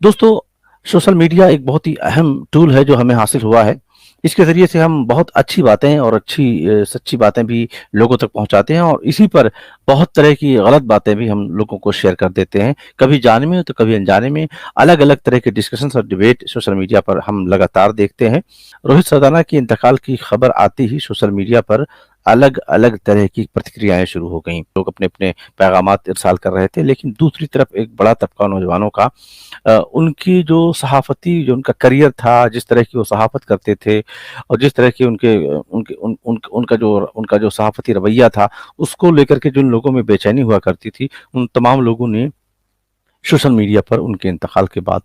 दोस्तों, social media एक बहुत ही अहम टूल है जो हमें हासिल हुआ है। इसके ज़रिए से हम बहुत अच्छी बातें और अच्छी सच्ची बातें भी लोगों तक पहुँचाते हैं और इसी पर बहुत तरह की गलत बातें भी हम लोगों को शेयर कर देते हैं। कभी जाने में तो कभी अनजाने में अलग-अलग तरह के डिस्कशंस और डिबेट सोशल मीडिया पर हम लगातार देखते हैं। रोहित सरदाना के इंतकाल की खबर आते ही सोशल मीडिया पर अलग-अलग तरह की प्रतिक्रियाएँ शुरू हो गईं। लोग अपने-अपने पैगामात इरसाल कर रहे थे, लेकिन दूसरी तरफ एक बड़ा तबका नौजवानों का उनकी जो सहाफ़ती जो उनका करियर था, जिस तरह की वो सहाफ़त करते थे और जिस तरह की उनके उनके उन उन उनका जो सहाफ़ती रवैया था, उसको लेकर के जिन लोगों में बेचैनी हुआ करती थी, उन तमाम लोगों ने सोशल मीडिया पर उनके इंतकाल के बाद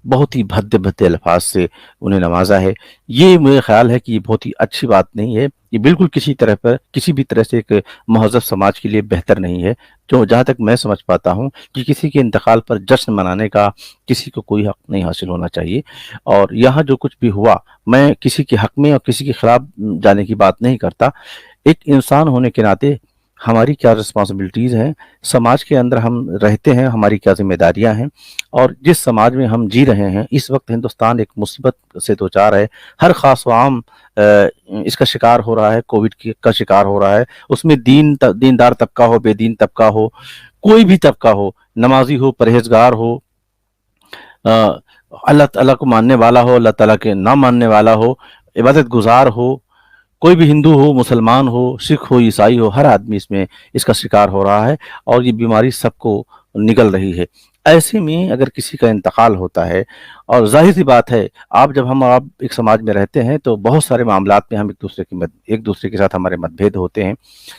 बहुत ही भद्दे-भद्दे अल्फाज से उन्हें नवाज़ा है। ये मेरा ख़्याल है कि ये बहुत ही अच्छी बात नहीं है। ये बिल्कुल किसी भी तरह से एक महज़ब समाज के लिए बेहतर नहीं है। जो जहाँ तक मैं समझ पाता हूँ कि किसी के इंतकाल पर जश्न मनाने का किसी को कोई हक़ नहीं हासिल होना चाहिए और यहाँ जो कुछ भी हुआ, मैं किसी के हक़ में और किसी के खिलाफ जाने की बात नहीं करता। एक इंसान होने के नाते हमारी क्या रिस्पॉन्सिबिलिटीज़ हैं, समाज के अंदर हम रहते हैं, हमारी क्या ज़िम्मेदारियाँ हैं और जिस समाज में हम जी रहे हैं, इस वक़्त हिंदुस्तान एक मुसीबत से दो-चार है। हर ख़ास व आम इसका शिकार हो रहा है, कोविड की का शिकार हो रहा है। उसमें दीनदार तबका हो, बेदीन तबका हो, कोई भी तबका हो, नमाज़ी हो, परहेज़गार हो, अ, अल्लाह ताला को मानने वाला हो, अल्लाह ताला के ना मानने वाला हो, इबादत गुज़ार हो, कोई भी हिंदू हो, मुसलमान हो, सिख हो, ईसाई हो, हर आदमी इसमें इसका शिकार हो रहा है और ये बीमारी सबको निगल रही है। ऐसे में अगर किसी का इंतकाल होता है और ज़ाहिर-सी बात है, आप एक समाज में रहते हैं तो बहुत सारे मामलात में हम एक दूसरे के साथ हमारे मतभेद होते हैं।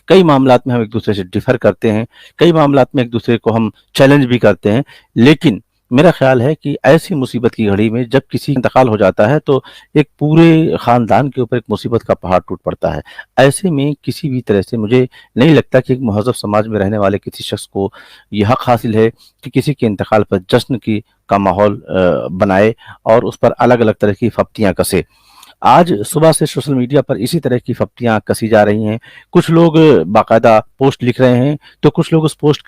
कई मामलात में हम एक दूसरे से डिफ़र करते हैं, कई मामलात में एक दूसरे को हम चैलेंज भी करते हैं। लेकिन मेरा ख़्याल है कि ऐसी मुसीबत की घड़ी में जब किसी का इंतकाल हो जाता है तो एक पूरे ख़ानदान के ऊपर एक मुसीबत का पहाड़ टूट पड़ता है। ऐसे में किसी भी तरह से मुझे नहीं लगता कि एक महज़ब समाज में रहने वाले किसी शख़्स को ये हक़ हासिल है कि किसी के इंतकाल पर जश्न की का माहौल बनाए और उस पर अलग-अलग तरह की फप्तियाँ कसे। आज सुबह से सोशल मीडिया पर इसी तरह की फप्तियाँ कसी जा रही हैं। कुछ लोग बाकायदा पोस्ट लिख रहे हैं, तो कुछ लोग उस पोस्ट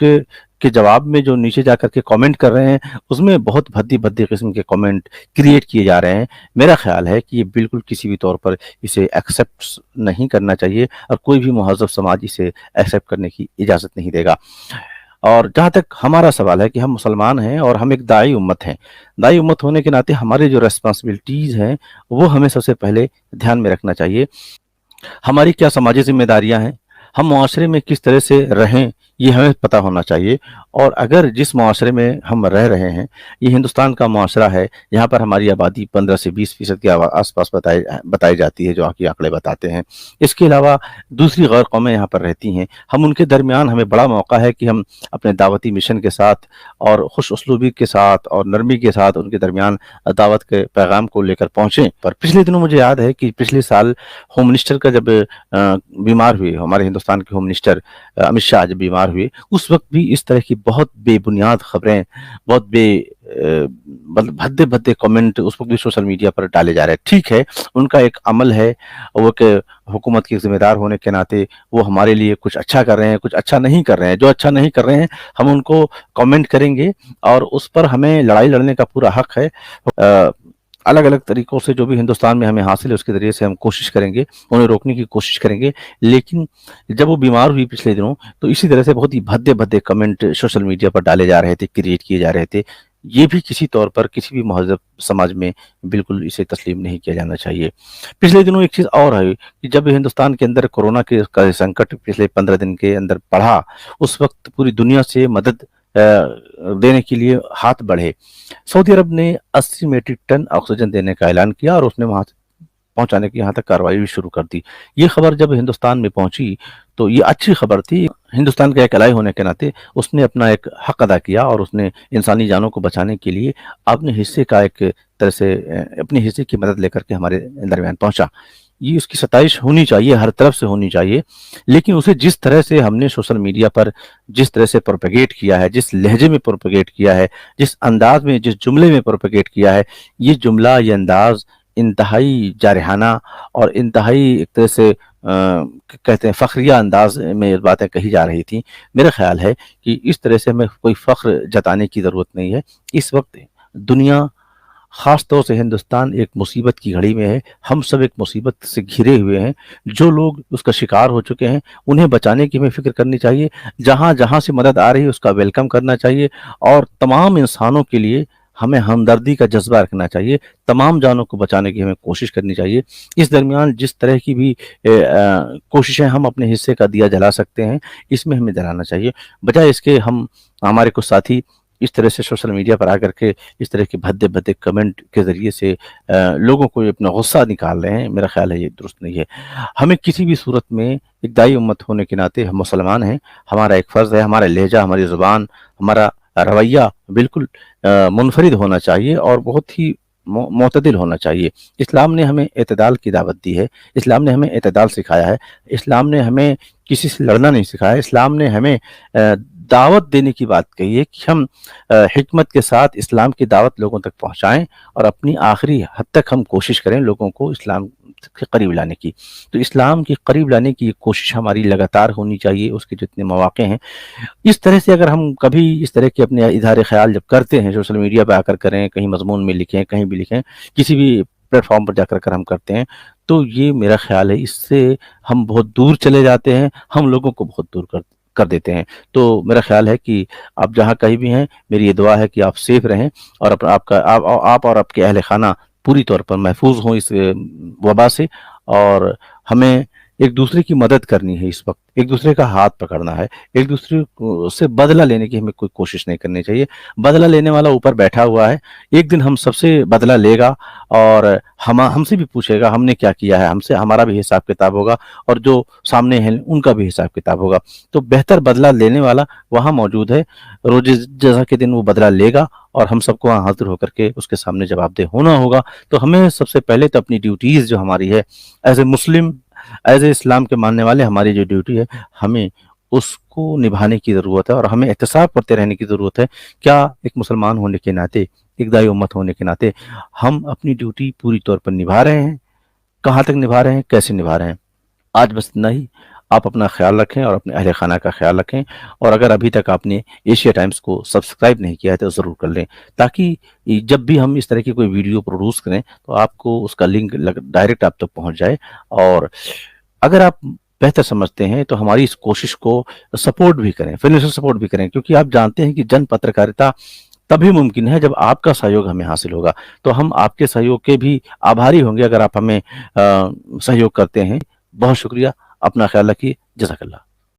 के जवाब में जो नीचे जाकर के कमेंट कर रहे हैं, उसमें बहुत भद्दी-भद्दी किस्म के कमेंट क्रिएट किए जा रहे हैं। मेरा ख़्याल है कि ये बिल्कुल किसी भी तौर पर इसे एक्सेप्ट नहीं करना चाहिए और कोई भी महज़्ज़ब समाज इसे एक्सेप्ट करने की इजाज़त नहीं देगा। और जहाँ तक हमारा सवाल है कि हम मुसलमान हैं और हम एक दाई उम्मत हैं। दाई उम्मत होने के नाते हमारी जो रिस्पॉन्सिबिलिटीज़ हैं, वो हमें सबसे पहले ध्यान में रखना चाहिए। हमारी क्या समाजी ज़िम्मेदारियाँ हैं, हम मुआशरे में किस तरह से रहें, ये हमें पता होना चाहिए और अगर जिस मुआशरे में हम रह रहे हैं, ये हिंदुस्तान का मुआशरा है, यहाँ पर हमारी आबादी 15 से 20% के आस-पास बताई जाती है, जो आँकड़े आँकड़े बताते हैं। इसके अलावा दूसरी गैर कौमें यहाँ पर रहती हैं, हम उनके दरमियान हमें बड़ा मौका है कि हम अपने दावती मिशन के साथ और खुश उसलूबी के साथ और नरमी के साथ उनके दरमियान दावत के पैगाम को लेकर पहुँचे। पर पिछले दिनों मुझे याद है कि पिछले साल होम मिनिस्टर का जब बीमार हुए, हमारे हिंदुस्तान के होम मिनिस्टर अमित शाह जब बीमार हुए, उस वक़्त भी इस तरह की बहुत बेबुनियाद खबरें, बहुत मतलब भद्दे-भद्दे कमेंट उस वक़्त भी सोशल मीडिया पर डाले जा रहे हैं। ठीक है, उनका एक अमल है, वो एक हुकूमत के ज़िम्मेदार होने के नाते वो हमारे लिए कुछ अच्छा कर रहे हैं, कुछ अच्छा नहीं कर रहे हैं। जो अच्छा नहीं कर रहे हैं, हम उनको कमेंट करेंगे और उस पर हमें लड़ाई लड़ने का पूरा हक़ है। अ, अलग-अलग तरीकों से जो भी हिंदुस्तान में हमें हासिल है उसके ज़रिए से हम कोशिश करेंगे, उन्हें रोकने की कोशिश करेंगे। लेकिन जब वो बीमार हुई पिछले दिनों, तो इसी तरह से बहुत ही भद्दे-भद्दे कमेंट सोशल मीडिया पर डाले जा रहे थे, क्रिएट किए जा रहे थे। ये भी किसी तौर पर किसी भी महज़ब समाज में बिल्कुल इसे तस्लीम नहीं किया जाना चाहिए। पिछले दिनों एक चीज़ और है कि जब हिंदुस्तान के अंदर कोरोना के का संकट पिछले 15 दिन के अंदर बढ़ा, उस वक़्त पूरी दुनिया से मदद देने के लिए हाथ बढ़े। सऊदी अरब ने 80 मीट्रिक टन ऑक्सीजन देने का ऐलान किया और उसने वहाँ पहुँचाने की यहाँ तक कार्रवाई भी शुरू कर दी। ये खबर जब हिंदुस्तान में पहुँची, तो ये अच्छी खबर थी। हिंदुस्तान का एक अलाई होने के नाते उसने अपना एक हक़ अदा किया और उसने इंसानी जानों को बचाने के लिए अपने हिस्से का एक तरह से अपने हिस्से की मदद लेकर के हमारे दरमियान पहुँचा। ये उसकी सताइश होनी चाहिए, हर तरफ से होनी चाहिए। लेकिन उसे जिस तरह से हमने सोशल मीडिया पर जिस तरह से प्रोपेगेट किया है, जिस लहज़े में प्रोपेगेट किया है, जिस अंदाज़ में, जिस जुमले में प्रोपेगेट किया है, ये जुमला, ये अंदाज़ इंतहाई जारहाना और इंतहाई एक तरह से कहते हैं फ़ख्रिया अंदाज़ में ये बातें कही जा रही थी। मेरा ख़्याल है कि इस तरह से हमें कोई फ़ख्र जताने की ज़रूरत नहीं है। इस वक़्त दुनिया, ख़ास तौर से हिंदुस्तान एक मुसीबत की घड़ी में है। हम सब एक मुसीबत से घिरे हुए हैं। जो लोग उसका शिकार हो चुके हैं, उन्हें बचाने की हमें फ़िक्र करनी चाहिए। जहाँ-जहाँ से मदद आ रही है, उसका वेलकम करना चाहिए और तमाम इंसानों के लिए हमें हमदर्दी का जज़्बा रखना चाहिए। तमाम जानों को बचाने की हमें कोशिश करनी चाहिए। इस दरमियान जिस तरह की भी कोशिशें हम अपने हिस्से का दिया जला सकते हैं, इसमें हमें जलाना चाहिए। बजाय इसके हमारे कुछ साथी इस तरह से सोशल मीडिया पर आकर के इस तरह के भद्दे-भद्दे कमेंट के ज़रिए से लोगों को अपना गुस्सा निकाल रहे हैं, मेरा ख़्याल है ये दुरुस्त नहीं है। हमें किसी भी सूरत में एक दाई उम्मत होने के नाते हम मुसलमान हैं, हमारा एक फ़र्ज़ है, हमारा लहज़ा, हमारी ज़ुबान, हमारा रवैया बिल्कुल मुनफ़रिद होना चाहिए और बहुत ही मुअतदिल होना चाहिए। इस्लाम ने हमें एतदाल की दावत दी है, इस्लाम ने हमें एतदाल सिखाया है, इस्लाम ने हमें किसी से लड़ना नहीं सिखाया, इस्लाम ने हमें दावत देने की बात कही है कि हम हिकमत के साथ इस्लाम की दावत लोगों तक पहुँचाएँ और अपनी आखिरी हद तक हम कोशिश करें लोगों को इस्लाम के करीब लाने की। तो इस्लाम के करीब लाने की ये कोशिश हमारी लगातार होनी चाहिए, उसके जितने मौक़े हैं। इस तरह से अगर हम कभी इस तरह के अपने इज़हार ख़याल जब करते हैं, सोशल मीडिया पे आकर करें, कहीं मज़मून में लिखें, कहीं भी लिखें, किसी भी प्लेटफ़ॉर्म पर जाकर कर हम करते हैं, तो ये मेरा ख़्याल है इससे हम बहुत दूर चले जाते हैं, हम लोगों को बहुत दूर कर कर देते हैं। तो मेरा ख़्याल है कि आप जहाँ कहीं भी हैं, मेरी ये दुआ है कि आप सेफ़ रहें और आप और आपके अहल खाना पूरी तौर पर महफूज़ हों इस वबा से और हमें एक-दूसरे की मदद करनी है इस वक़्त, एक-दूसरे का हाथ पकड़ना है, एक-दूसरे को से बदला लेने की हमें कोई कोशिश नहीं करनी चाहिए। बदला लेने वाला ऊपर बैठा हुआ है, एक दिन हम सबसे बदला लेगा और हमसे भी पूछेगा हमने क्या किया है, हमसे हमारा भी हिसाब-किताब होगा और जो सामने हैं उनका भी हिसाब-किताब होगा। तो बेहतर बदला लेने वाला वहाँ मौजूद है, रोज़े जज़ा के दिन वो बदला लेगा और हम सबको वहाँ हाज़िर होकर के उसके सामने जवाबदेह होना होगा। तो हमें सबसे पहले तो अपनी ड्यूटीज़ जो हमारी है as a Muslim, as a इस्लाम के मानने वाले हमारी जो ड्यूटी है, हमें उसको निभाने की ज़रूरत है और हमें एहतिसाब करते रहने की ज़रूरत है। क्या एक मुसलमान होने के नाते, एक दाई उम्मत होने के नाते हम अपनी ड्यूटी पूरी तौर पर निभा रहे हैं? कहाँ तक निभा रहे हैं? कैसे निभा रहे हैं? आज बस इतना ही। आप अपना ख़्याल रखें और अपने अहल खाना का ख़्याल रखें और अगर अभी तक आपने एशिया टाइम्स को सब्सक्राइब नहीं किया है तो ज़रूर कर लें, ताकि जब भी हम इस तरह की कोई वीडियो प्रोड्यूस करें तो आपको उसका लिंक डायरेक्ट आप तक पहुँच जाए। और अगर आप बेहतर समझते हैं तो हमारी इस कोशिश को सपोर्ट भी करें, फाइनेंशियल सपोर्ट भी करें, क्योंकि आप जानते हैं कि जन पत्रकारिता तभी मुमकिन है जब आपका सहयोग हमें हासिल होगा। तो हम आपके सहयोग के भी आभारी होंगे अगर आप हमें सहयोग करते हैं। बहुत शुक्रिया, अपना ख़्याल रखिए, जज़ाकल्लाह।